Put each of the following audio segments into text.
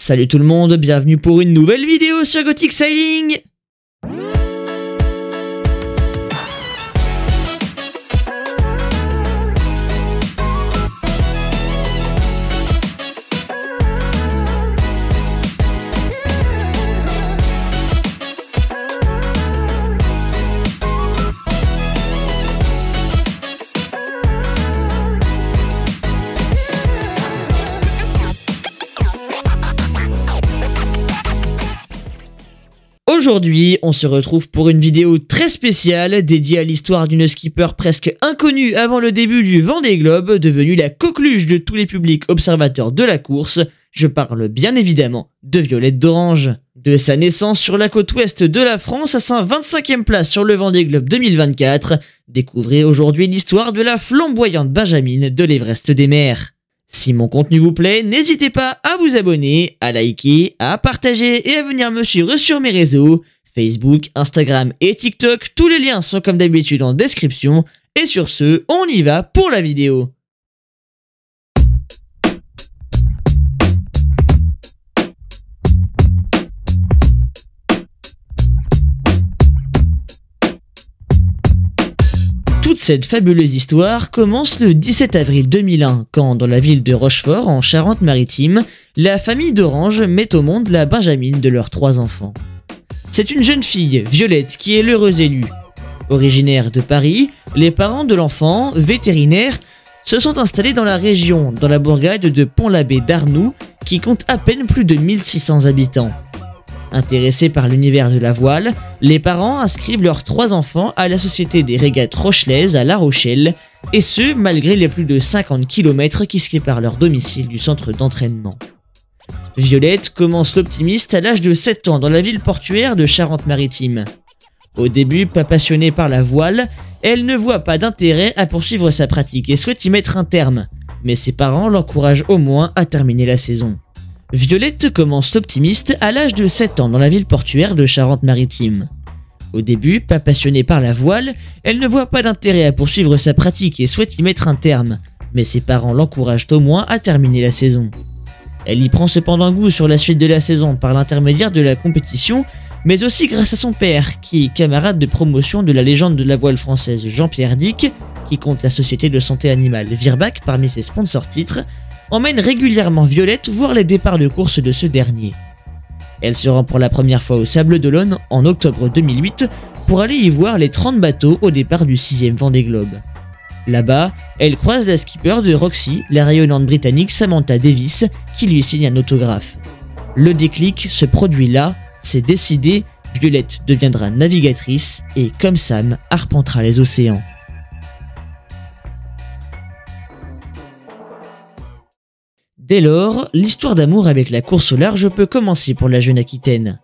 Salut tout le monde, bienvenue pour une nouvelle vidéo sur Gothic Sailing. Aujourd'hui, on se retrouve pour une vidéo très spéciale dédiée à l'histoire d'une skipper presque inconnue avant le début du Vendée Globe, devenue la coqueluche de tous les publics observateurs de la course. Je parle bien évidemment de Violette d'Orange. De sa naissance sur la côte ouest de la France à sa 25e place sur le Vendée Globe 2024, découvrez aujourd'hui l'histoire de la flamboyante Benjamine de l'Everest des mers. Si mon contenu vous plaît, n'hésitez pas à vous abonner, à liker, à partager et à venir me suivre sur mes réseaux, Facebook, Instagram et TikTok. Tous les liens sont comme d'habitude en description. Et sur ce, on y va pour la vidéo. Toute cette fabuleuse histoire commence le 17 avril 2001, quand, dans la ville de Rochefort, en Charente-Maritime, la famille d'Orange met au monde la Benjamine de leurs 3 enfants. C'est une jeune fille, Violette, qui est l'heureuse élue. Originaire de Paris, les parents de l'enfant, vétérinaires, se sont installés dans la région, dans la bourgade de Pont-l'Abbé d'Arnoux, qui compte à peine plus de 1600 habitants. Intéressés par l'univers de la voile, les parents inscrivent leurs 3 enfants à la Société des régates rochelaises à La Rochelle, et ce, malgré les plus de 50 km qui séparent leur domicile du centre d'entraînement. Violette commence l'optimiste à l'âge de 7 ans dans la ville portuaire de Charente-Maritime. Au début, pas passionnée par la voile, elle ne voit pas d'intérêt à poursuivre sa pratique et souhaite y mettre un terme, mais ses parents l'encouragent au moins à terminer la saison. Violette commence l'optimiste à l'âge de 7 ans dans la ville portuaire de Charente-Maritime. Au début, pas passionnée par la voile, elle ne voit pas d'intérêt à poursuivre sa pratique et souhaite y mettre un terme, mais ses parents l'encouragent au moins à terminer la saison. Elle y prend cependant goût sur la suite de la saison par l'intermédiaire de la compétition, mais aussi grâce à son père, qui est camarade de promotion de la légende de la voile française Jean-Pierre Dick, qui compte la société de santé animale Virbac parmi ses sponsors titres, emmène régulièrement Violette voir les départs de course de ce dernier. Elle se rend pour la première fois au Sables d'Olonne en octobre 2008 pour aller y voir les 30 bateaux au départ du 6e Vendée Globe. Là-bas, elle croise la skipper de Roxy, la rayonnante britannique Samantha Davis, qui lui signe un autographe. Le déclic se produit là, c'est décidé, Violette deviendra navigatrice et, comme Sam, arpentera les océans. Dès lors, l'histoire d'amour avec la course au large peut commencer pour la jeune Aquitaine.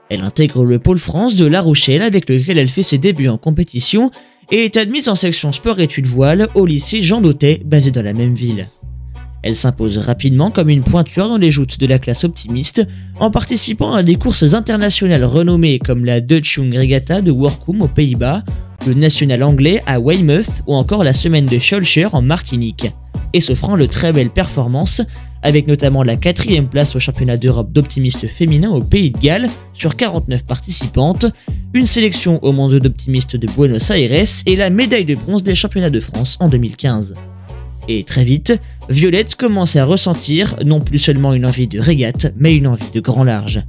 Elle intègre le pôle France de La Rochelle avec lequel elle fait ses débuts en compétition et est admise en section sport-études voile au lycée Jean Dautet basé dans la même ville. Elle s'impose rapidement comme une pointure dans les joutes de la classe optimiste en participant à des courses internationales renommées comme la Dutch Young Regatta de Workum aux Pays-Bas, le national anglais à Weymouth ou encore la semaine de Schœlcher en Martinique, et s'offrant de très belles performances, avec notamment la 4e place au championnat d'Europe d'optimistes féminins au Pays de Galles sur 49 participantes, une sélection au monde d'optimistes de Buenos Aires et la médaille de bronze des championnats de France en 2015. Et très vite, Violette commence à ressentir non plus seulement une envie de régate, mais une envie de grand large.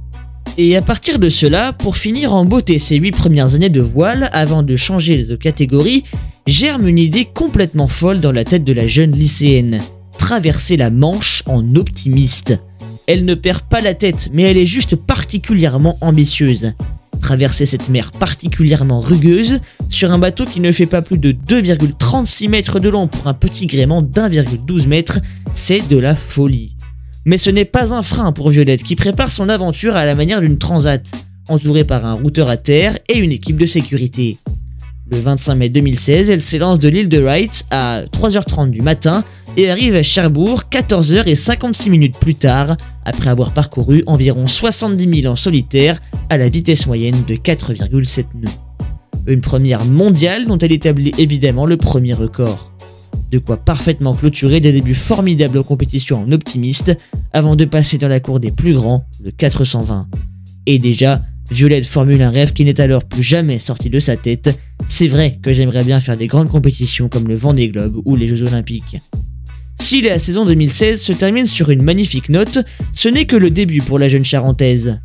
Et à partir de cela, pour finir en beauté ses 8 premières années de voile avant de changer de catégorie, germe une idée complètement folle dans la tête de la jeune lycéenne. Traverser la Manche en optimiste. Elle ne perd pas la tête, mais elle est juste particulièrement ambitieuse. Traverser cette mer particulièrement rugueuse, sur un bateau qui ne fait pas plus de 2,36 mètres de long pour un petit gréement d'1,12 mètre, c'est de la folie. Mais ce n'est pas un frein pour Violette qui prépare son aventure à la manière d'une transat, entourée par un routeur à terre et une équipe de sécurité. Le 25 mai 2016, elle s'élance de l'île de Wright à 3h30 du matin et arrive à Cherbourg 14h56 plus tard, après avoir parcouru environ 70 000 en solitaire à la vitesse moyenne de 4,7 nœuds. Une première mondiale dont elle établit évidemment le premier record. De quoi parfaitement clôturer des débuts formidables aux compétitions en optimiste avant de passer dans la cour des plus grands, le 420. Et déjà, Violette formule un rêve qui n'est alors plus jamais sorti de sa tête. C'est vrai que j'aimerais bien faire des grandes compétitions comme le Vendée Globe ou les Jeux Olympiques. Si la saison 2016 se termine sur une magnifique note, ce n'est que le début pour la jeune Charentaise.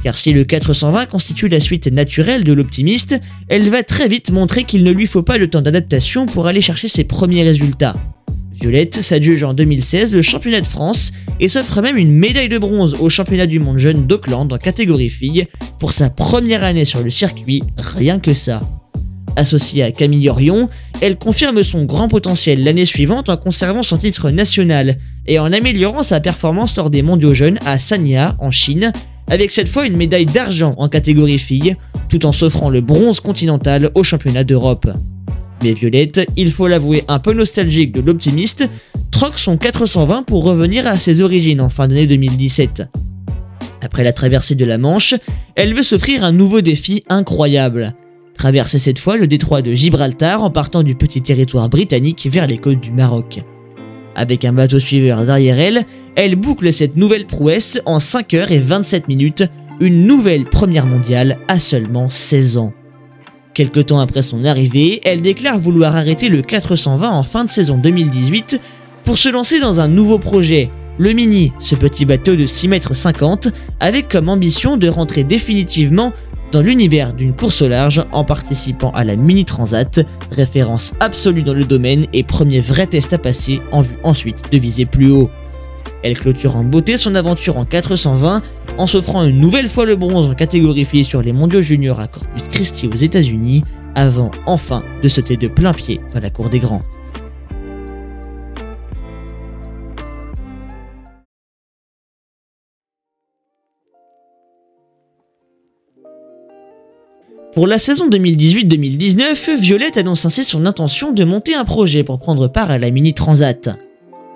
Car si le 420 constitue la suite naturelle de l'optimiste, elle va très vite montrer qu'il ne lui faut pas le temps d'adaptation pour aller chercher ses premiers résultats. Violette s'adjuge en 2016 le championnat de France et s'offre même une médaille de bronze au championnat du monde jeune d'Auckland en catégorie filles pour sa première année sur le circuit, rien que ça. Associée à Camille Orion, elle confirme son grand potentiel l'année suivante en conservant son titre national et en améliorant sa performance lors des mondiaux jeunes à Sanya en Chine, avec cette fois une médaille d'argent en catégorie filles, tout en s'offrant le bronze continental au championnat d'Europe. Mais Violette, il faut l'avouer un peu nostalgique de l'optimiste, troque son 420 pour revenir à ses origines en fin d'année 2017. Après la traversée de la Manche, elle veut s'offrir un nouveau défi incroyable. Traverser cette fois le détroit de Gibraltar en partant du petit territoire britannique vers les côtes du Maroc. Avec un bateau suiveur derrière elle, elle boucle cette nouvelle prouesse en 5h27 minutes, une nouvelle première mondiale à seulement 16 ans. Quelque temps après son arrivée, elle déclare vouloir arrêter le 420 en fin de saison 2018 pour se lancer dans un nouveau projet, le Mini, ce petit bateau de 6,50 m, avec comme ambition de rentrer définitivement dans l'univers d'une course au large en participant à la Mini Transat, référence absolue dans le domaine et premier vrai test à passer en vue ensuite de viser plus haut. Elle clôture en beauté son aventure en 420 en s'offrant une nouvelle fois le bronze en catégorie filles sur les mondiaux juniors à Corpus Christi aux États-Unis, avant enfin de sauter de plein pied dans la cour des grands. Pour la saison 2018-2019, Violette annonce ainsi son intention de monter un projet pour prendre part à la Mini Transat.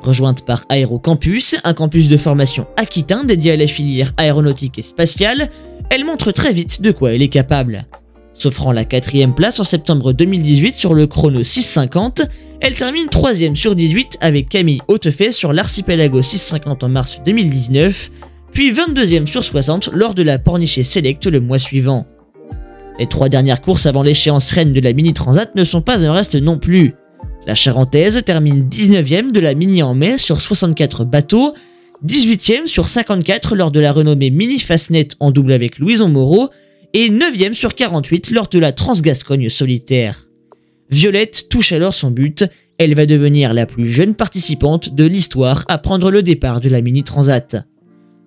Rejointe par Aérocampus, un campus de formation aquitain dédié à la filière aéronautique et spatiale, elle montre très vite de quoi elle est capable. S'offrant la 4e place en septembre 2018 sur le chrono 6,50, elle termine 3e sur 18 avec Camille Hautefait sur l'Archipelago 6,50 en mars 2019, puis 22e sur 60 lors de la Pornichet Select le mois suivant. Les 3 dernières courses avant l'échéance reine de la Mini Transat ne sont pas un reste non plus. La Charentaise termine 19e de la Mini en mai sur 64 bateaux, 18e sur 54 lors de la renommée Mini Fastnet en double avec Louison Moreau et 9e sur 48 lors de la Transgascogne solitaire. Violette touche alors son but, elle va devenir la plus jeune participante de l'histoire à prendre le départ de la Mini Transat.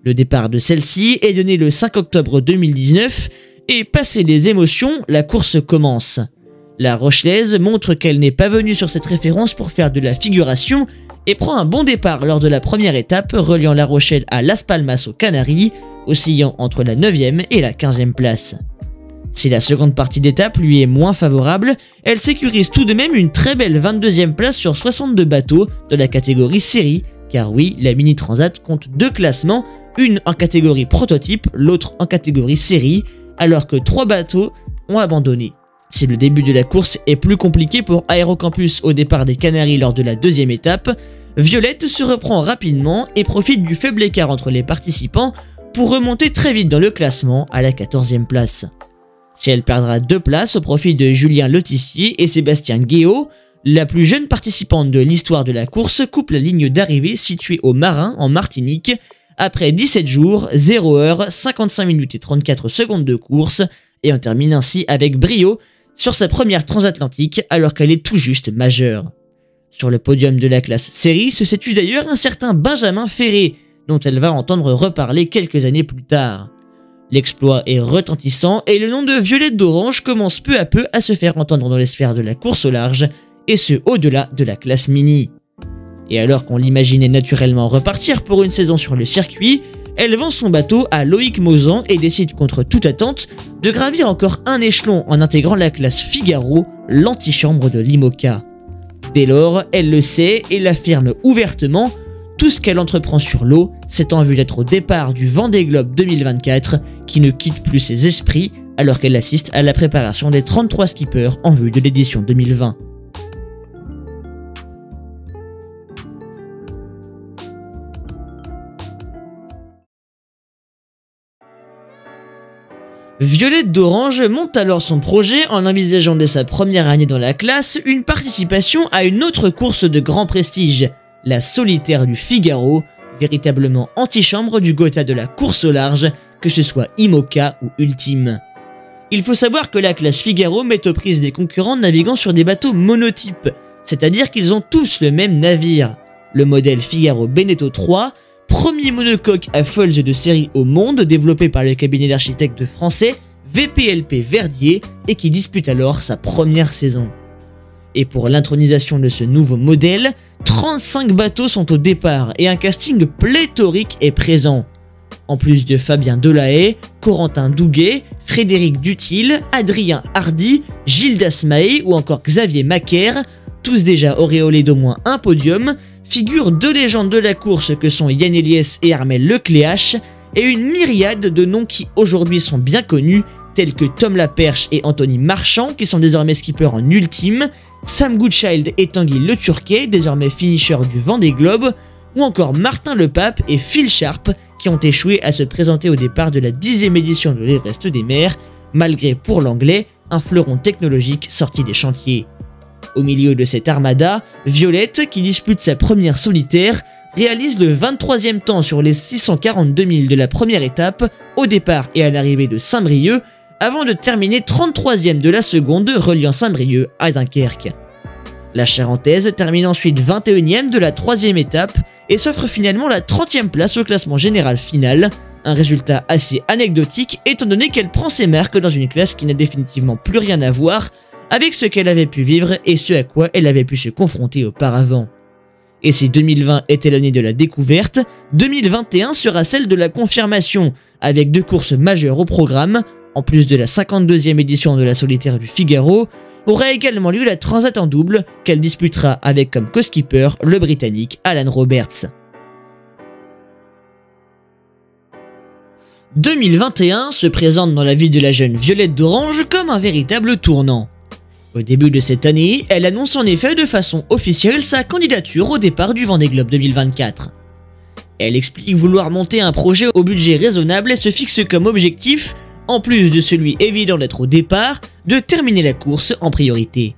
Le départ de celle-ci est donné le 5 octobre 2019 et passé les émotions, la course commence. La Rochelaise montre qu'elle n'est pas venue sur cette référence pour faire de la figuration et prend un bon départ lors de la première étape reliant La Rochelle à Las Palmas aux Canaries, oscillant entre la 9e et la 15e place. Si la seconde partie d'étape lui est moins favorable, elle sécurise tout de même une très belle 22e place sur 62 bateaux de la catégorie série, car oui, la Mini Transat compte 2 classements, une en catégorie prototype, l'autre en catégorie série, alors que 3 bateaux ont abandonné. Si le début de la course est plus compliqué pour Aérocampus au départ des Canaries lors de la 2e étape, Violette se reprend rapidement et profite du faible écart entre les participants pour remonter très vite dans le classement à la 14e place. Si elle perdra 2 places au profit de Julien Letissier et Sébastien Guéot, la plus jeune participante de l'histoire de la course coupe la ligne d'arrivée située au Marin en Martinique après 17 jours, 0 h 55 minutes et 34 secondes de course et en termine ainsi avec brio sur sa première transatlantique alors qu'elle est tout juste majeure. Sur le podium de la classe série se situe d'ailleurs un certain Benjamin Ferré, dont elle va entendre reparler quelques années plus tard. L'exploit est retentissant et le nom de Violette d'Orange commence peu à peu à se faire entendre dans les sphères de la course au large, et ce au-delà de la classe mini. Et alors qu'on l'imaginait naturellement repartir pour une saison sur le circuit, elle vend son bateau à Loïc Mozan et décide contre toute attente de gravir encore un échelon en intégrant la classe Figaro, l'antichambre de l'IMOCA. Dès lors, elle le sait et l'affirme ouvertement, tout ce qu'elle entreprend sur l'eau, c'est en vue d'être au départ du Vendée Globe 2024 qui ne quitte plus ses esprits alors qu'elle assiste à la préparation des 33 skippers en vue de l'édition 2020. Violette d'Orange monte alors son projet en envisageant dès sa première année dans la classe une participation à une autre course de grand prestige, la Solitaire du Figaro, véritablement antichambre du Gotha de la course au large, que ce soit IMOCA ou Ultime. Il faut savoir que la classe Figaro met aux prises des concurrents naviguant sur des bateaux monotypes, c'est-à-dire qu'ils ont tous le même navire. Le modèle Figaro Beneteau 3, premier monocoque à foils de série au monde, développé par le cabinet d'architectes français VPLP Verdier et qui dispute alors sa première saison. Et pour l'intronisation de ce nouveau modèle, 35 bateaux sont au départ et un casting pléthorique est présent. En plus de Fabien Delahaye, Corentin Douguet, Frédéric Dutil, Adrien Hardy, Gilles Dasmaé ou encore Xavier Macaire, tous déjà auréolés d'au moins un podium, figurent deux légendes de la course que sont Yann Eliès et Armel Lecléache, et une myriade de noms qui aujourd'hui sont bien connus, tels que Tom Laperche et Anthony Marchand qui sont désormais skippers en ultime, Sam Goodchild et Tanguy Le Turquet, désormais finishers du Vendée Globe, ou encore Martin Lepape et Phil Sharp qui ont échoué à se présenter au départ de la 10e édition de l'Everest des mers, malgré pour l'anglais un fleuron technologique sorti des chantiers. Au milieu de cette armada, Violette, qui dispute sa première solitaire, réalise le 23e temps sur les 642 000 de la première étape, au départ et à l'arrivée de Saint-Brieuc, avant de terminer 33e de la seconde, reliant Saint-Brieuc à Dunkerque. La Charentaise termine ensuite 21e de la 3e étape et s'offre finalement la 30e place au classement général final, un résultat assez anecdotique étant donné qu'elle prend ses marques dans une classe qui n'a définitivement plus rien à voir avec ce qu'elle avait pu vivre et ce à quoi elle avait pu se confronter auparavant. Et si 2020 était l'année de la découverte, 2021 sera celle de la confirmation, avec deux courses majeures au programme. En plus de la 52e édition de la Solitaire du Figaro, aura également lieu la Transat en double, qu'elle disputera avec comme co-skipper le Britannique Alan Roberts. 2021 se présente dans la vie de la jeune Violette d'Orange comme un véritable tournant. Au début de cette année, elle annonce en effet de façon officielle sa candidature au départ du Vendée Globe 2024. Elle explique vouloir monter un projet au budget raisonnable et se fixe comme objectif, en plus de celui évident d'être au départ, de terminer la course en priorité.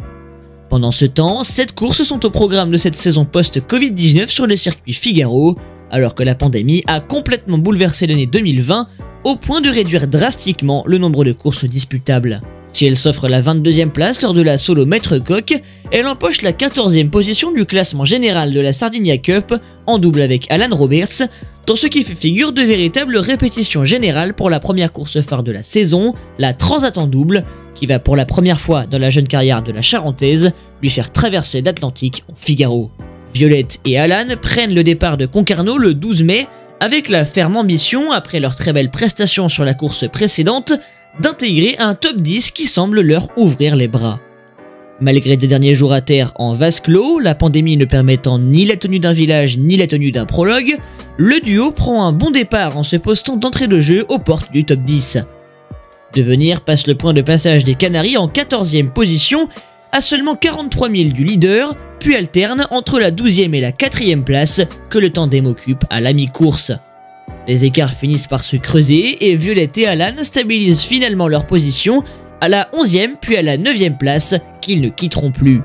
Pendant ce temps, 7 courses sont au programme de cette saison post-Covid-19 sur le circuit Figaro, alors que la pandémie a complètement bouleversé l'année 2020 au point de réduire drastiquement le nombre de courses disputables. Si elle s'offre la 22e place lors de la solo Maître Coq, elle empoche la 14e position du classement général de la Sardinia Cup en double avec Alan Roberts, dans ce qui fait figure de véritable répétition générale pour la première course phare de la saison, la Transat en double, qui va pour la première fois dans la jeune carrière de la Charentaise lui faire traverser l'Atlantique en Figaro. Violette et Alan prennent le départ de Concarneau le 12 mai, avec la ferme ambition, après leur très belle prestation sur la course précédente, d'intégrer un top 10 qui semble leur ouvrir les bras. Malgré des derniers jours à terre en vase clos, la pandémie ne permettant ni la tenue d'un village ni la tenue d'un prologue, le duo prend un bon départ en se postant d'entrée de jeu aux portes du top 10. Devenir passe le point de passage des Canaries en 14e position, à seulement 43 000 du leader, puis alterne entre la 12e et la 4e place que le tandem occupe à la mi-course. Les écarts finissent par se creuser et Violette et Alan stabilisent finalement leur position à la 11e puis à la 9e place qu'ils ne quitteront plus.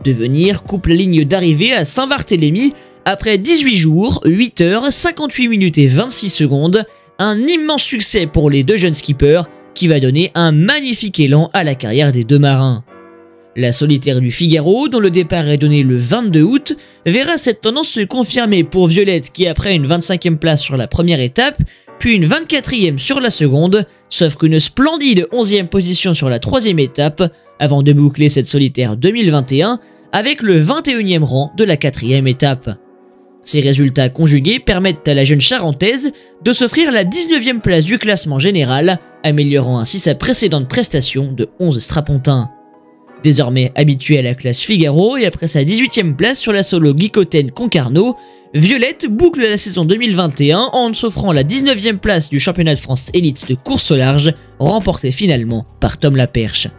Devenir coupe la ligne d'arrivée à Saint-Barthélemy après 18 jours, 8 heures, 58 minutes et 26 secondes, un immense succès pour les deux jeunes skippers qui va donner un magnifique élan à la carrière des deux marins. La Solitaire du Figaro, dont le départ est donné le 22 août, verra cette tendance se confirmer pour Violette qui, après une 25e place sur la première étape, puis une 24e sur la seconde, s'offre une splendide 11e position sur la 3e étape, avant de boucler cette Solitaire 2021 avec le 21e rang de la 4e étape. Ces résultats conjugués permettent à la jeune Charentaise de s'offrir la 19e place du classement général, améliorant ainsi sa précédente prestation de 11 strapontins. Désormais habituée à la classe Figaro et après sa 18e place sur la solo Guicoten-Concarneau, Violette boucle la saison 2021 en s'offrant la 19e place du championnat de France élite de course au large, remportée finalement par Tom Laperche.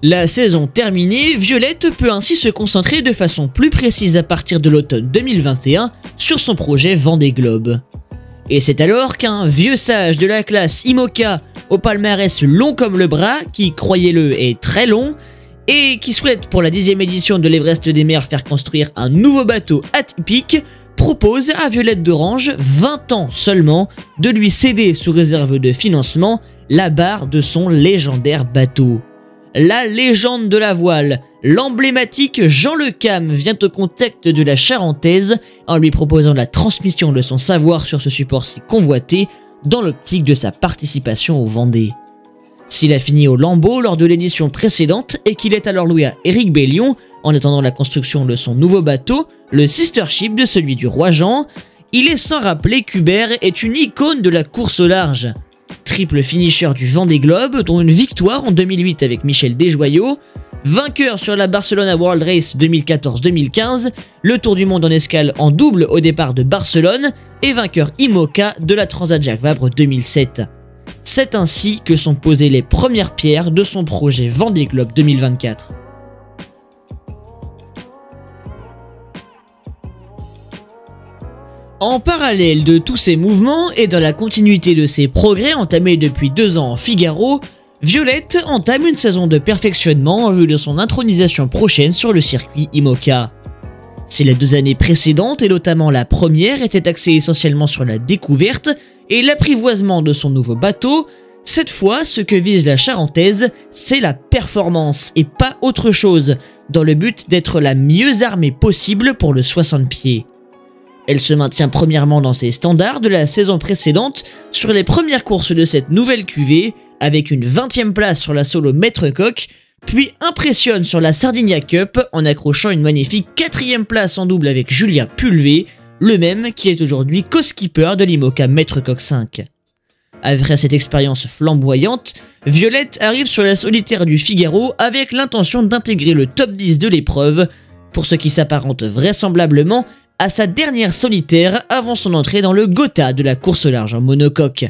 La saison terminée, Violette peut ainsi se concentrer de façon plus précise à partir de l'automne 2021 sur son projet Vendée Globe. Et c'est alors qu'un vieux sage de la classe IMOCA au palmarès long comme le bras, qui, croyez-le, est très long, et qui souhaite pour la 10e édition de l'Everest des mers faire construire un nouveau bateau atypique, propose à Violette d'Orange, 20 ans seulement, de lui céder sous réserve de financement la barre de son légendaire bateau. La légende de la voile, l'emblématique Jean Le Cam vient au contact de la Charentaise en lui proposant la transmission de son savoir sur ce support si convoité dans l'optique de sa participation au Vendée. S'il a fini au lambeau lors de l'édition précédente et qu'il est alors loué à Éric Bellion en attendant la construction de son nouveau bateau, le sister ship de celui du roi Jean, il est sans rappeler qu'Hubert est une icône de la course au large. Triple finisher du Vendée Globe, dont une victoire en 2008 avec Michel Desjoyaux, vainqueur sur la Barcelona World Race 2014-2015, le Tour du Monde en escale en double au départ de Barcelone et vainqueur IMOCA de la Transat Jacques Vabre 2007. C'est ainsi que sont posées les premières pierres de son projet Vendée Globe 2024. En parallèle de tous ces mouvements et dans la continuité de ses progrès entamés depuis 2 ans en Figaro, Violette entame une saison de perfectionnement en vue de son intronisation prochaine sur le circuit IMOCA. Si les 2 années précédentes et notamment la première étaient axées essentiellement sur la découverte et l'apprivoisement de son nouveau bateau, cette fois ce que vise la Charentaise, c'est la performance et pas autre chose, dans le but d'être la mieux armée possible pour le 60 pieds. Elle se maintient premièrement dans ses standards de la saison précédente sur les premières courses de cette nouvelle cuvée, avec une 20e place sur la solo Maître Coq, puis impressionne sur la Sardinia Cup en accrochant une magnifique 4e place en double avec Julien Pulvé, le même qui est aujourd'hui co-skipper de l'IMOCA Maître Coq 5. Après cette expérience flamboyante, Violette arrive sur la solitaire du Figaro avec l'intention d'intégrer le top 10 de l'épreuve, pour ce qui s'apparente vraisemblablement à sa dernière solitaire avant son entrée dans le Gotha de la course au large en monocoque.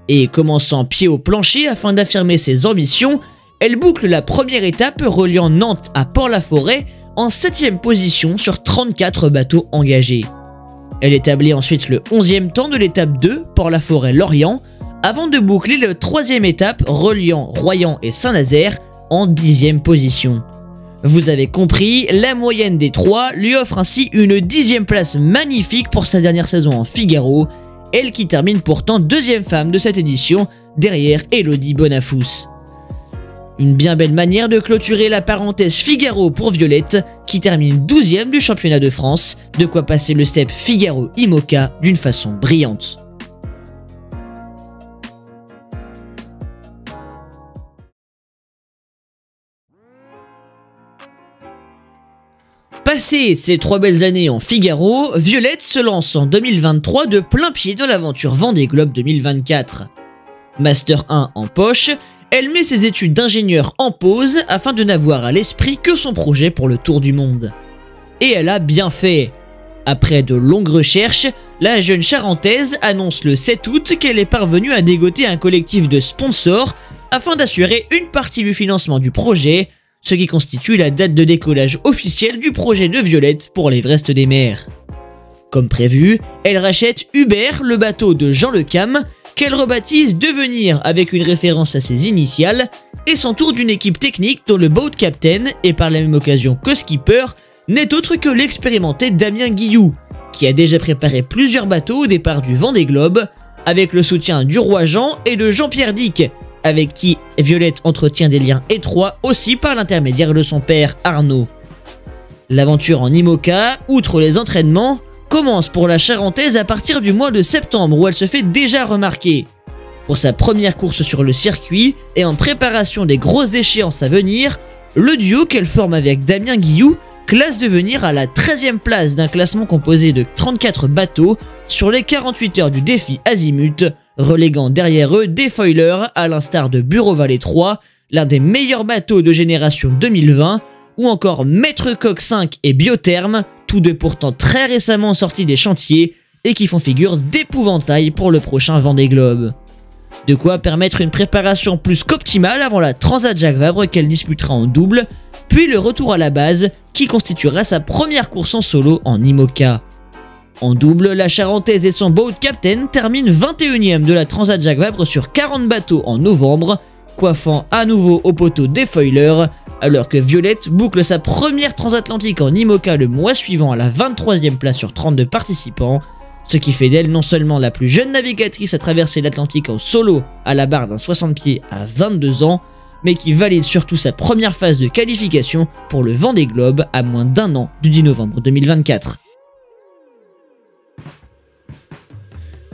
Et commençant pied au plancher afin d'affirmer ses ambitions, elle boucle la première étape reliant Nantes à Port-la-Forêt en 7e position sur 34 bateaux engagés. Elle établit ensuite le 11e temps de l'étape 2, Port-la-Forêt-Lorient, avant de boucler la 3e étape reliant Royan et Saint-Nazaire en 10e position. Vous avez compris, la moyenne des 3 lui offre ainsi une 10e place magnifique pour sa dernière saison en Figaro, elle qui termine pourtant 2e femme de cette édition, derrière Elodie Bonafous. Une bien belle manière de clôturer la parenthèse Figaro pour Violette, qui termine 12e du championnat de France, de quoi passer le step Figaro-IMOCA d'une façon brillante. Passé ces 3 belles années en Figaro, Violette se lance en 2023 de plein pied dans l'aventure Vendée Globe 2024. Master 1 en poche, elle met ses études d'ingénieur en pause afin de n'avoir à l'esprit que son projet pour le Tour du Monde. Et elle a bien fait. Après de longues recherches, la jeune Charentaise annonce le 7 août qu'elle est parvenue à dégoter un collectif de sponsors afin d'assurer une partie du financement du projet, ce qui constitue la date de décollage officielle du projet de Violette pour l'Everest des mers. Comme prévu, elle rachète Hubert, le bateau de Jean Le Cam, qu'elle rebaptise Devenir avec une référence à ses initiales, et s'entoure d'une équipe technique dont le boat captain, et par la même occasion co-skipper, n'est autre que l'expérimenté Damien Guillou, qui a déjà préparé plusieurs bateaux au départ du Vendée Globe, avec le soutien du roi Jean et de Jean-Pierre Dick, avec qui Violette entretient des liens étroits aussi par l'intermédiaire de son père Arnaud. L'aventure en IMOCA, outre les entraînements, commence pour la Charentaise à partir du mois de septembre où elle se fait déjà remarquer. Pour sa première course sur le circuit et en préparation des grosses échéances à venir, le duo qu'elle forme avec Damien Guillou classe Devenir à la 13e place d'un classement composé de 34 bateaux sur les 48 heures du défi Azimut, reléguant derrière eux des foilers à l'instar de Bureau Vallée 3, l'un des meilleurs bateaux de génération 2020, ou encore Maître Coq 5 et Biotherme, tous deux pourtant très récemment sortis des chantiers et qui font figure d'épouvantail pour le prochain Vendée Globe. De quoi permettre une préparation plus qu'optimale avant la Transat Jacques Vabre qu'elle disputera en double, puis le retour à la base qui constituera sa première course en solo en IMOCA. En double, la Charentaise et son boat captain terminent 21e de la Transat Jacques Vabre sur 40 bateaux en novembre, coiffant à nouveau au poteau des foilers, alors que Violette boucle sa première transatlantique en IMOCA le mois suivant à la 23e place sur 32 participants, ce qui fait d'elle non seulement la plus jeune navigatrice à traverser l'Atlantique en solo à la barre d'un 60 pieds à 22 ans, mais qui valide surtout sa première phase de qualification pour le Vendée Globe à moins d'1 an du 10 novembre 2024.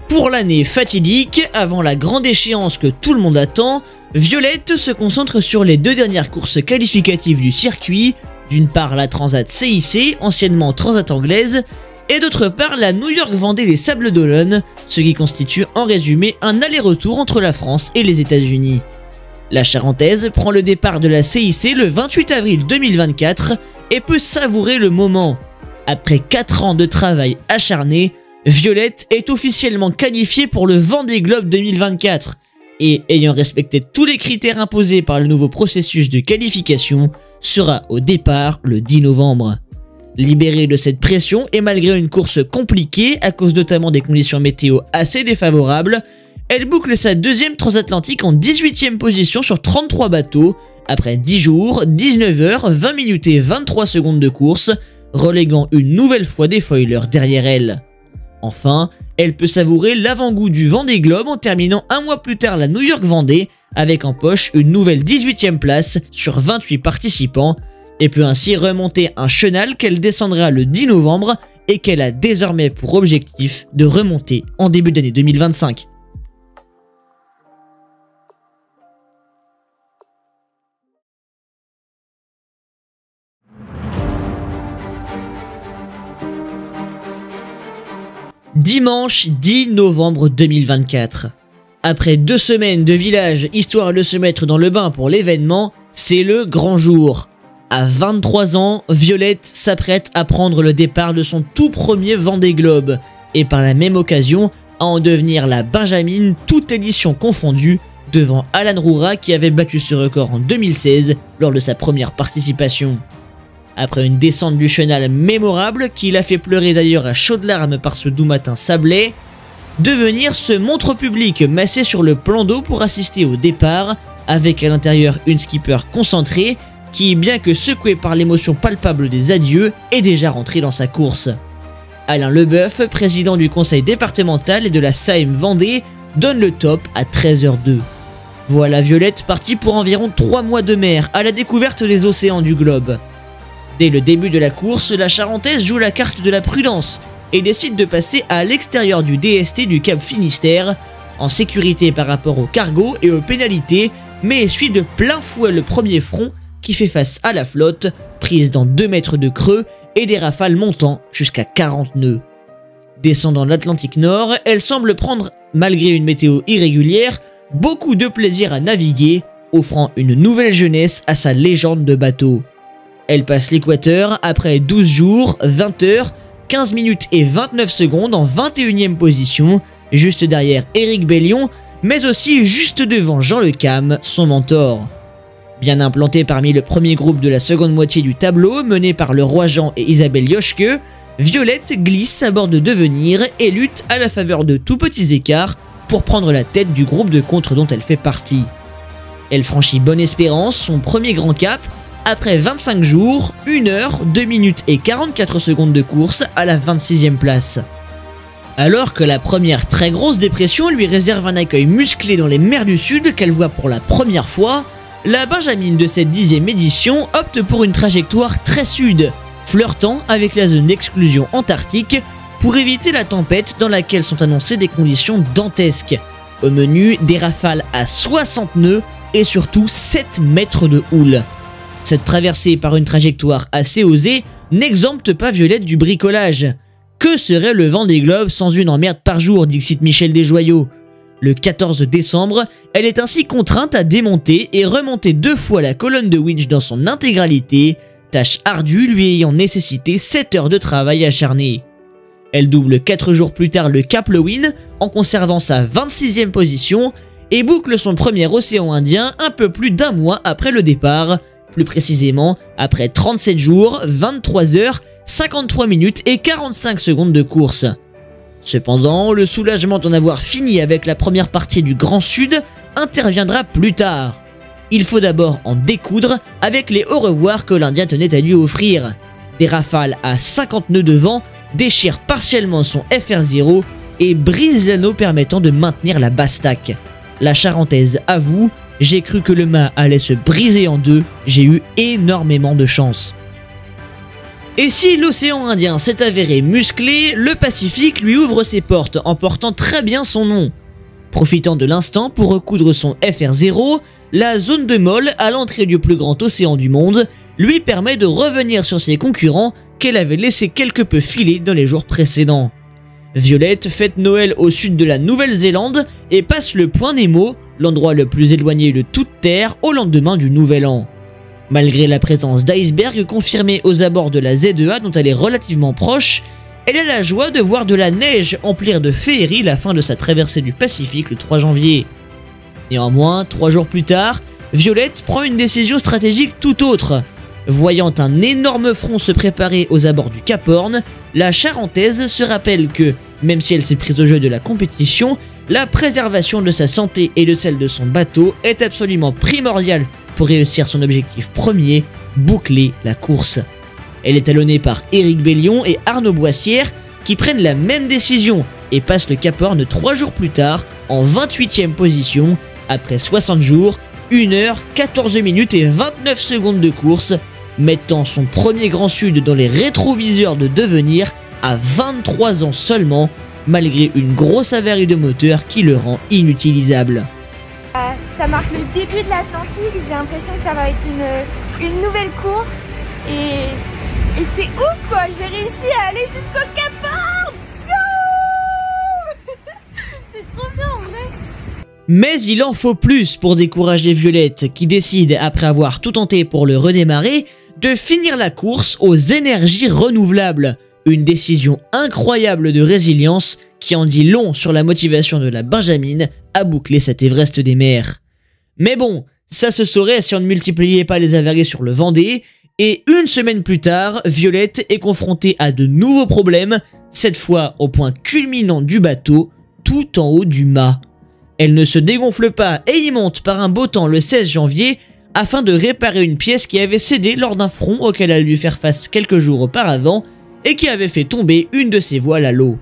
Pour l'année fatidique, avant la grande échéance que tout le monde attend, Violette se concentre sur les 2 dernières courses qualificatives du circuit, d'une part la Transat CIC, anciennement Transat anglaise, et d'autre part la New York Vendée des Sables d'Olonne, ce qui constitue en résumé un aller-retour entre la France et les États-Unis. La Charentaise prend le départ de la CIC le 28 avril 2024 et peut savourer le moment. Après 4 ans de travail acharné, Violette est officiellement qualifiée pour le Vendée Globe 2024 et, ayant respecté tous les critères imposés par le nouveau processus de qualification, sera au départ le 10 novembre. Libérée de cette pression et malgré une course compliquée à cause notamment des conditions météo assez défavorables, elle boucle sa 2e transatlantique en 18e position sur 33 bateaux, après 10 jours, 19 heures, 20 minutes et 23 secondes de course, reléguant une nouvelle fois des foilers derrière elle. Enfin, elle peut savourer l'avant-goût du Vendée Globe en terminant un mois plus tard la New York Vendée, avec en poche une nouvelle 18e place sur 28 participants, et peut ainsi remonter un chenal qu'elle descendra le 10 novembre et qu'elle a désormais pour objectif de remonter en début d'année 2025. Dimanche 10 novembre 2024. Après 2 semaines de village histoire de se mettre dans le bain pour l'événement, c'est le grand jour. À 23 ans, Violette s'apprête à prendre le départ de son tout premier Vendée Globe et par la même occasion à en devenir la Benjamine toute édition confondue devant Alan Roura qui avait battu ce record en 2016 lors de sa première participation. Après une descente du chenal mémorable qui l'a fait pleurer d'ailleurs à chaudes larmes par ce doux matin sablé, devenir se montre au public massé sur le plan d'eau pour assister au départ, avec à l'intérieur une skipper concentrée qui, bien que secouée par l'émotion palpable des adieux, est déjà rentrée dans sa course. Alain Leboeuf, président du conseil départemental et de la SAEM Vendée, donne le top à 13h02. Voilà Violette partie pour environ 3 mois de mer à la découverte des océans du globe. Dès le début de la course, la Charentaise joue la carte de la prudence et décide de passer à l'extérieur du DST du Cap Finistère, en sécurité par rapport au cargo et aux pénalités, mais essuie de plein fouet le premier front qui fait face à la flotte, prise dans 2 mètres de creux et des rafales montant jusqu'à 40 nœuds. Descendant l'Atlantique Nord, elle semble prendre, malgré une météo irrégulière, beaucoup de plaisir à naviguer, offrant une nouvelle jeunesse à sa légende de bateau. Elle passe l'équateur après 12 jours, 20 heures, 15 minutes et 29 secondes en 21e position, juste derrière Éric Bellion, mais aussi juste devant Jean Le Cam, son mentor. Bien implanté parmi le premier groupe de la seconde moitié du tableau, mené par le roi Jean et Isabelle Yoschke, Violette glisse à bord de Devenir et lutte à la faveur de tout petits écarts pour prendre la tête du groupe de contre dont elle fait partie. Elle franchit Bonne Espérance, son premier grand cap, après 25 jours, 1 heure, 2 minutes et 44 secondes de course à la 26e place. Alors que la première très grosse dépression lui réserve un accueil musclé dans les mers du Sud qu'elle voit pour la première fois, la Benjamine de cette 10e édition opte pour une trajectoire très sud, flirtant avec la zone d'exclusion antarctique pour éviter la tempête dans laquelle sont annoncées des conditions dantesques. Au menu, des rafales à 60 nœuds et surtout 7 mètres de houle. Cette traversée par une trajectoire assez osée n'exempte pas Violette du bricolage. Que serait le Vendée Globe sans une emmerde par jour, dixit Michel Desjoyaux. Le 14 décembre, elle est ainsi contrainte à démonter et remonter 2 fois la colonne de winch dans son intégralité, tâche ardue lui ayant nécessité 7 heures de travail acharné. Elle double 4 jours plus tard le Cap Lewin en conservant sa 26e position et boucle son premier océan Indien un peu plus d'un mois après le départ, plus précisément après 37 jours, 23 heures, 53 minutes et 45 secondes de course. Cependant, le soulagement d'en avoir fini avec la première partie du Grand Sud interviendra plus tard. Il faut d'abord en découdre avec les au revoir que l'Indien tenait à lui offrir. Des rafales à 50 nœuds de vent déchirent partiellement son FR0 et brisent l'anneau permettant de maintenir la basse-taque. La Charentaise avoue, j'ai cru que le mât allait se briser en deux, j'ai eu énormément de chance. Et si l'océan Indien s'est avéré musclé, le Pacifique lui ouvre ses portes en portant très bien son nom. Profitant de l'instant pour recoudre son FR0, la zone de Molle à l'entrée du plus grand océan du monde lui permet de revenir sur ses concurrents qu'elle avait laissé quelque peu filer dans les jours précédents. Violette fête Noël au sud de la Nouvelle-Zélande et passe le point Nemo, l'endroit le plus éloigné de toute Terre, au lendemain du Nouvel An. Malgré la présence d'icebergs confirmés aux abords de la ZEA dont elle est relativement proche, elle a la joie de voir de la neige emplir de féerie la fin de sa traversée du Pacifique le 3 janvier. Néanmoins, 3 jours plus tard, Violette prend une décision stratégique tout autre. Voyant un énorme front se préparer aux abords du Cap Horn, la Charentaise se rappelle que, même si elle s'est prise au jeu de la compétition, la préservation de sa santé et de celle de son bateau est absolument primordiale pour réussir son objectif premier, boucler la course. Elle est talonnée par Éric Bellion et Arnaud Boissière qui prennent la même décision et passent le Cap Horn 3 jours plus tard en 28e position après 60 jours, 1 heure, 14 minutes et 29 secondes de course, mettant son premier Grand Sud dans les rétroviseurs de devenir à 23 ans seulement, malgré une grosse avarie de moteur qui le rend inutilisable. Ça marque le début de l'Atlantique, j'ai l'impression que ça va être une nouvelle course et c'est ouf quoi, j'ai réussi à aller jusqu'au Cap Horn. C'est trop bien en vrai. Mais il en faut plus pour décourager Violette qui décide, après avoir tout tenté pour le redémarrer, de finir la course aux énergies renouvelables. Une décision incroyable de résilience qui en dit long sur la motivation de la Benjamine à boucler cet Everest des mers. Mais bon, ça se saurait si on ne multipliait pas les avaries sur le Vendée, et une semaine plus tard, Violette est confrontée à de nouveaux problèmes, cette fois au point culminant du bateau, tout en haut du mât. Elle ne se dégonfle pas et y monte par un beau temps le 16 janvier afin de réparer une pièce qui avait cédé lors d'un front auquel elle a dû faire face quelques jours auparavant et qui avait fait tomber une de ses voiles à l'eau.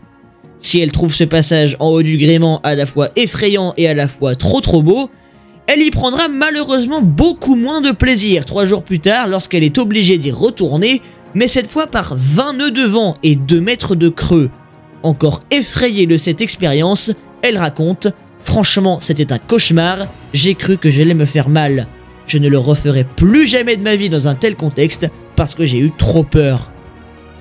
Si elle trouve ce passage en haut du gréement à la fois effrayant et à la fois trop beau, elle y prendra malheureusement beaucoup moins de plaisir 3 jours plus tard lorsqu'elle est obligée d'y retourner, mais cette fois par 20 nœuds de vent et 2 mètres de creux. Encore effrayée de cette expérience, elle raconte « Franchement, c'était un cauchemar, j'ai cru que j'allais me faire mal. Je ne le referai plus jamais de ma vie dans un tel contexte parce que j'ai eu trop peur. »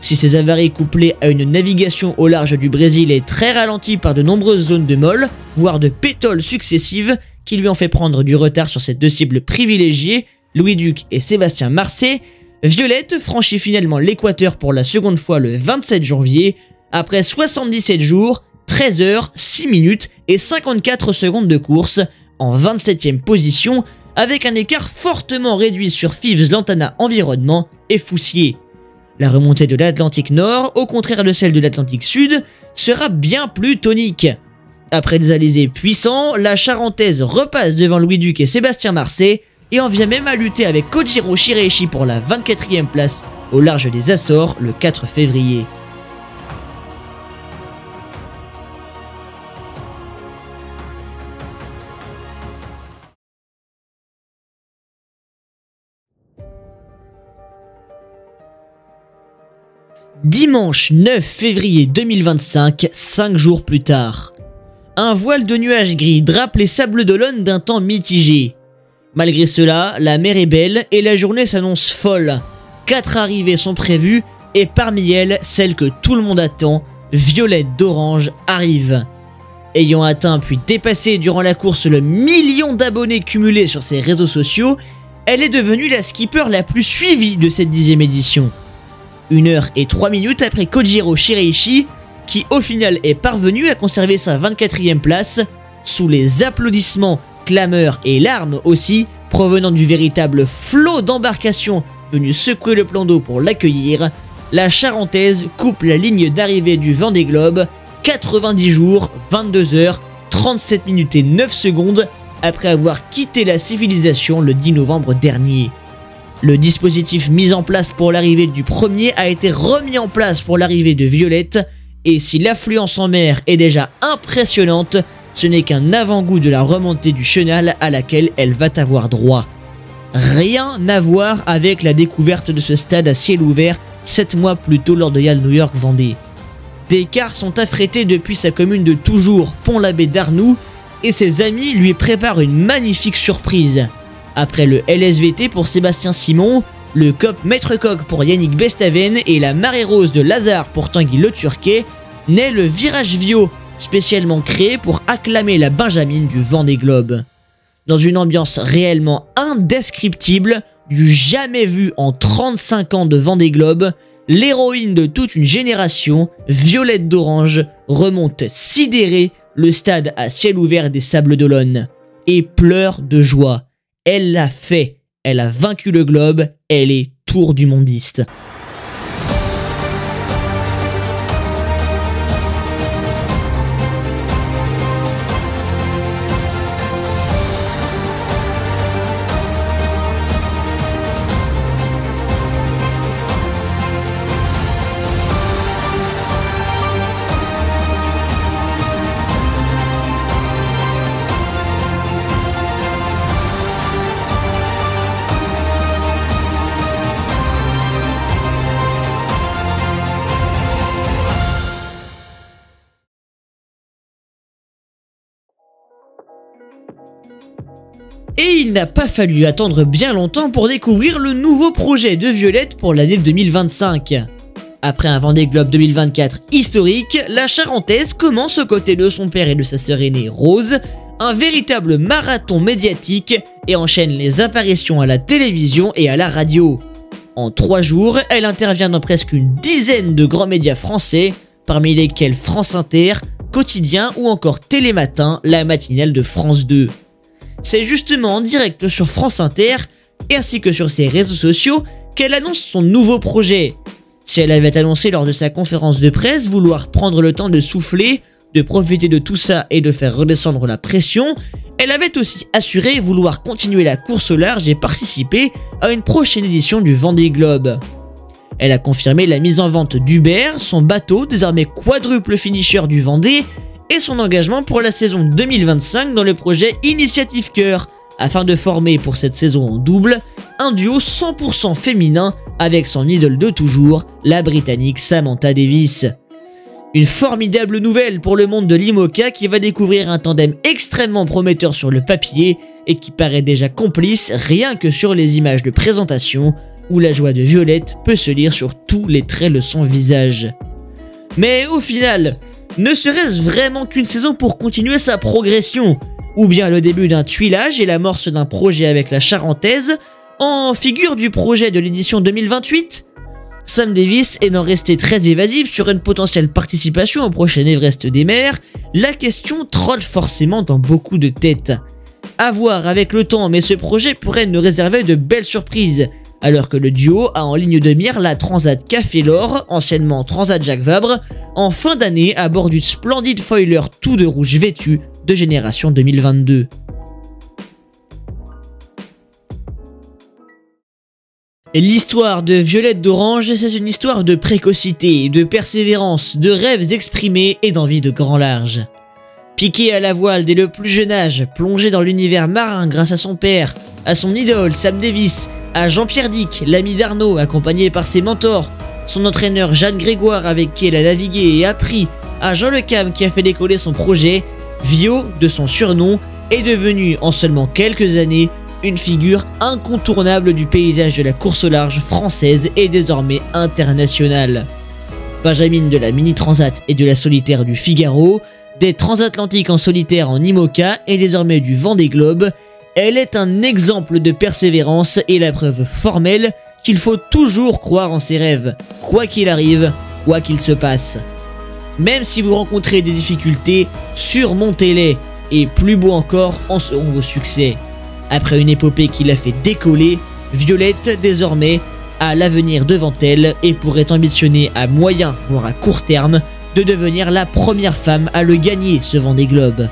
Si ces avaries couplées à une navigation au large du Brésil est très ralentie par de nombreuses zones de molle, voire de pétoles successives, qui lui ont fait prendre du retard sur ses deux cibles privilégiées, Louis Duc et Sébastien Marcet, Violette franchit finalement l'équateur pour la seconde fois le 27 janvier, après 77 jours, 13 heures, 6 minutes et 54 secondes de course, en 27e position, avec un écart fortement réduit sur Fives Lantana Environnement et Foussier. La remontée de l'Atlantique Nord, au contraire de celle de l'Atlantique Sud, sera bien plus tonique. Après des alizés puissants, la Charentaise repasse devant Louis Duc et Sébastien Marcet et en vient même à lutter avec Kojiro Shiraishi pour la 24e place au large des Açores le 4 février. Dimanche 9 février 2025, 5 jours plus tard. Un voile de nuages gris drape les sables d'Olonne d'un temps mitigé. Malgré cela, la mer est belle et la journée s'annonce folle. 4 arrivées sont prévues et parmi elles, celle que tout le monde attend, Violette d'Orange arrive. Ayant atteint puis dépassé durant la course le million d'abonnés cumulés sur ses réseaux sociaux, elle est devenue la skipper la plus suivie de cette 10e édition. 1 heure et 3 minutes après Kojiro Shiraishi, qui au final est parvenu à conserver sa 24e place, sous les applaudissements, clameurs et larmes aussi, provenant du véritable flot d'embarcations venu secouer le plan d'eau pour l'accueillir, la Charentaise coupe la ligne d'arrivée du Vendée Globe 90 jours, 22 heures, 37 minutes et 9 secondes après avoir quitté la civilisation le 10 novembre dernier. Le dispositif mis en place pour l'arrivée du premier a été remis en place pour l'arrivée de Violette, et si l'affluence en mer est déjà impressionnante, ce n'est qu'un avant-goût de la remontée du chenal à laquelle elle va avoir droit. Rien à voir avec la découverte de ce stade à ciel ouvert 7 mois plus tôt lors de Yale New York Vendée. Des cars sont affrétés depuis sa commune de toujours, Pont-l'Abbé d'Arnoux, et ses amis lui préparent une magnifique surprise. Après le LSVT pour Sébastien Simon, le COP Maître Coq pour Yannick Bestaven et la Marée Rose de Lazare pour Tanguy Le Turquet, naît le Virage Vio, spécialement créé pour acclamer la Benjamine du Vendée Globe. Dans une ambiance réellement indescriptible, du jamais vu en 35 ans de Vendée Globe, l'héroïne de toute une génération, Violette d'Orange, remonte sidérée le stade à ciel ouvert des Sables d'Olonne et pleure de joie. Elle l'a fait, elle a vaincu le globe, elle est tour du mondiste. Et il n'a pas fallu attendre bien longtemps pour découvrir le nouveau projet de Violette pour l'année 2025. Après un Vendée Globe 2024 historique, la Charentaise commence aux côtés de son père et de sa sœur aînée Rose, un véritable marathon médiatique et enchaîne les apparitions à la télévision et à la radio. En 3 jours, elle intervient dans presque une dizaine de grands médias français, parmi lesquels France Inter, Quotidien ou encore Télématin, la matinale de France 2. C'est justement en direct sur France Inter, ainsi que sur ses réseaux sociaux, qu'elle annonce son nouveau projet. Si elle avait annoncé lors de sa conférence de presse vouloir prendre le temps de souffler, de profiter de tout ça et de faire redescendre la pression, elle avait aussi assuré vouloir continuer la course au large et participer à une prochaine édition du Vendée Globe. Elle a confirmé la mise en vente d'Uber, son bateau, désormais quadruple finisher du Vendée, et son engagement pour la saison 2025 dans le projet Initiative Cœur, afin de former pour cette saison en double un duo 100% féminin avec son idole de toujours, la Britannique Samantha Davis. Une formidable nouvelle pour le monde de l'IMOCA qui va découvrir un tandem extrêmement prometteur sur le papier et qui paraît déjà complice rien que sur les images de présentation où la joie de Violette peut se lire sur tous les traits de son visage. Mais au final, ne serait-ce vraiment qu'une saison pour continuer sa progression, ou bien le début d'un tuilage et l'amorce d'un projet avec la Charentaise, en figure du projet de l'édition 2028 ? Sam Davis étant resté très évasif sur une potentielle participation au prochain Everest des mers, la question trotte forcément dans beaucoup de têtes. À voir avec le temps, mais ce projet pourrait nous réserver de belles surprises, alors que le duo a en ligne de mire la Transat Café L'Or, anciennement Transat Jacques Vabre, en fin d'année à bord du splendide foiler tout de rouge vêtu de génération 2022. L'histoire de Violette d'Orange, c'est une histoire de précocité, de persévérance, de rêves exprimés et d'envie de grand large. Piquée à la voile dès le plus jeune âge, plongée dans l'univers marin grâce à son père, à son idole Sam Davis, à Jean-Pierre Dick, l'ami d'Arnaud, accompagné par ses mentors, son entraîneur Jeanne Grégoire avec qui elle a navigué et appris, à Jean Le Cam qui a fait décoller son projet, Vio, de son surnom, est devenu en seulement quelques années une figure incontournable du paysage de la course au large française et désormais internationale. Benjamine de la Mini Transat et de la Solitaire du Figaro, des transatlantiques en solitaire en IMOCA et désormais du Vendée Globe, elle est un exemple de persévérance et la preuve formelle qu'il faut toujours croire en ses rêves, quoi qu'il arrive, quoi qu'il se passe. Même si vous rencontrez des difficultés, surmontez-les. et plus beaux encore en seront vos succès. Après une épopée qui l'a fait décoller, Violette, désormais, a l'avenir devant elle et pourrait ambitionner à moyen, voire à court terme, de devenir la première femme à le gagner, ce Vendée Globe.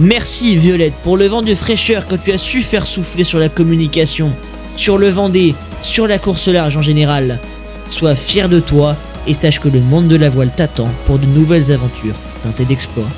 Merci Violette pour le vent de fraîcheur que tu as su faire souffler sur la communication, sur le Vendée, sur la course large en général. Sois fier de toi et sache que le monde de la voile t'attend pour de nouvelles aventures teintées d'exploits.